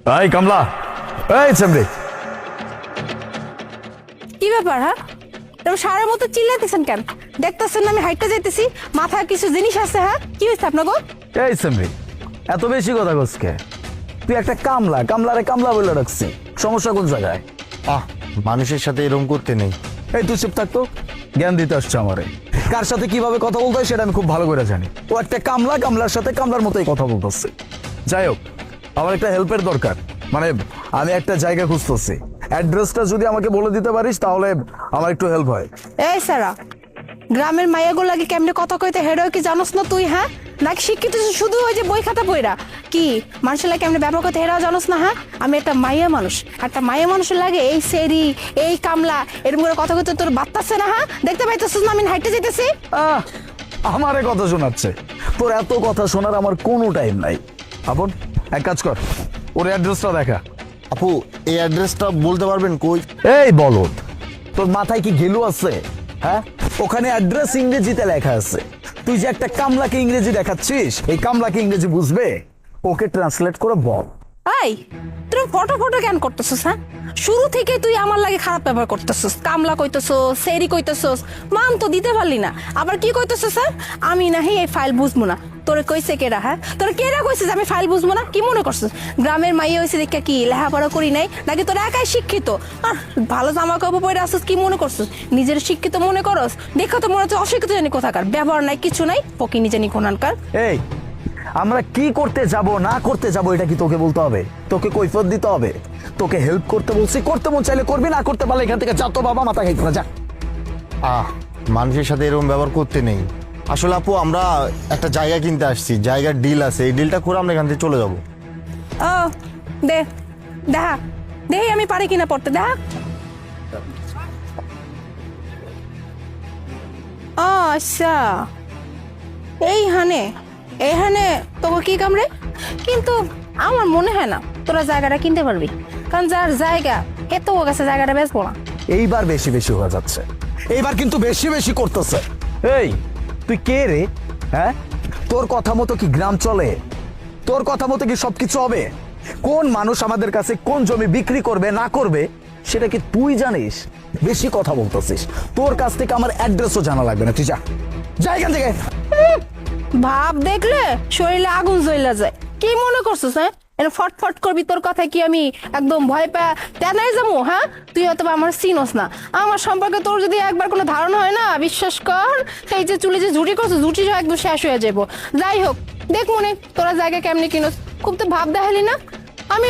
এই কমলা, এই চেমড়ি, কি ব্যাপার? হ্যাঁ, তুমি সারের মতো চিল্লাইতেছেন কেন? দেখতেছেন আমি হাইটটা যাইতেছি, মাথায় কিছু জিনিস আছে। হ্যাঁ, কি হয়েছে আপনাকে? এই চেমড়ি, এত বেশি কথা কসকে? তুই একটা কামলা, কামলারে কামলা বলে রাখছি, সমস্যা কোন জায়গায়? মানুষের সাথে এরকম করতে নেই। এই তুই চুপ থাকতো, জ্ঞান দিতে আসছে আমারে। কার সাথে কিভাবে কথা বলতে হয় সেটা আমি খুব ভালো করে জানি। ও একটা কামলা, কামলার সাথে কামলার মতোই কথা বলতেছে। যাই হোক, আমার একটা হেল্পের দরকার, মানে আমি একটা জায়গা খুঁজতেছি। অ্যাড্রেসটা যদি আমাকে বলে দিতে পারিস তাহলে আমার একটু হেল্প হয়। এই সারা, গ্রামের মাইয়াগুলো লাগে কেমনে কথা কইতে হেডো কি জানোস না তুই? হ্যাঁ, নাকি শিক্ষিত শুধু ওই যে বই খাতা বইরা? কি মানুষের লাগে কেমনে ব্যবহার করতে হেরাও জানোস না? হ্যাঁ, আমি একটা মাইয়া মানুষ, একটা মাইয়া মানুষের লাগে এই সেরি, এই কামলা এরকম করে কথা কইতে তোর বাত্তাছে না? হ্যাঁ, দেখতে পাইতেছিস না আমি হাইটে যাইতেছি? আমারে কথা শোনাচ্ছে? তোর এত কথা শোনার আমার কোনো টাইম নাই। আপন এক কাজ কর, ওর অ্যাড্রেসটা দেখা। আপু, এই অ্যাড্রেসটা বলতে পারবেন কই? এই বলদ, তোর মাথায় কি গেলু আছে? হ্যাঁ, ওখানে অ্যাড্রেস ইংরেজিতে লেখা আছে। তুই যে একটা কামলাকে ইংরেজি দেখাচ্ছিস, এই কামলাকে ইংরেজি বুঝবে? ওকে ট্রান্সলেট করে বল। এই তুই ফটো ফটো কেন করতেছিস? হ্যাঁ, শুরু থেকে তুই আমার লাগে খারাপ ব্যবহার করতেছিস। কামলা কইতেছস, সেরি কইতেছস, মান তো দিতে পারলি না। আবার কি কইতেছস? স্যার আমি নাহি এই ফাইল বুঝবো না। তোরে কইছে কেডা? হ্যাঁ, তোরে কেডা কইছে যে আমি ফাইল বুঝবো না? কি মনে করছিস গ্রামের মাইয়া হইছে দেখা কি লেখাপড়া করি নাই নাকি তোর একাই শিক্ষিত? ভালো জামা কাপড় পরে আসছিস, কি মনে করছিস নিজের শিক্ষিত মনে করস? দেখা তো মনে হচ্ছে অশিক্ষিত জানি কোথাকার, ব্যবহার নাই কিছু নাই, ফকিনি জানি কোনানকার। এই আমরা কি করতে যাব না করতে যাব এটা কি তোকে বলতে হবে? তোকে কৈফিয়ত দিতে হবে? তোকে হেল্প করতে বলছি, করতে মন চাইলে করবি, না করতে পারলে এখান থেকে যা তো বাবা, মাথা খাইতে না, যা। মানুষের সাথে এরকম ব্যবহার করতে নেই। আসলে আপু, আমরা একটা জায়গা কিনতে আসছি, জায়গার ডিল আছে, এই ডিলটা করে আমরা এখান থেকে চলে যাব। ও দে, দেখা দেহি আমি পারি কিনা পড়তে, দেখা। ও আচ্ছা, এইখানে তোকে কি কামড়ে? কিন্তু আমার মনে হয় না তোরা জায়গাটা কিনতে পারবি, কারণ যার জায়গা হে তো ও কাছে জায়গাটা বেচবো না। এইবার বেশি বেশি হয়ে যাচ্ছে, এইবার কিন্তু বেশি বেশি করতেছে। এই তুই কে রে? হ্যাঁ, তোর কথা মতো কি গ্রাম চলে? তোর কথা মতো কি সবকিছু হবে? কোন মানুষ আমাদের কাছে কোন জমি বিক্রি করবে না করবে সেটা কি তুই জানিস? বেশি কথা বলতেছিস। তোর কাছ থেকে আমার অ্যাড্রেসও জানা লাগবে না, তুই যা, যা এখান থেকে। ভাব দেখলে শরীরে আগুন জ্বলা যায়। কি মনে করছিস? হ্যাঁ, এটা ফটফট করবি, তোর কথা কি আমি একদম ভয় পায় তেনাই যাবো? হ্যাঁ, তুই হয়তো আমার চিনস না। আমার সম্পর্কে তোর যদি একবার কোনো ধারণা হয় না, বিশ্বাস কর, এই যে চুলে যে ঝুটি করছো, ঝুটি একদম শেষ হয়ে যাবো। যাই হোক, দেখ মনে তোরা জায়গা কেমনি কিনস, খুব তো ভাব দেখালি না।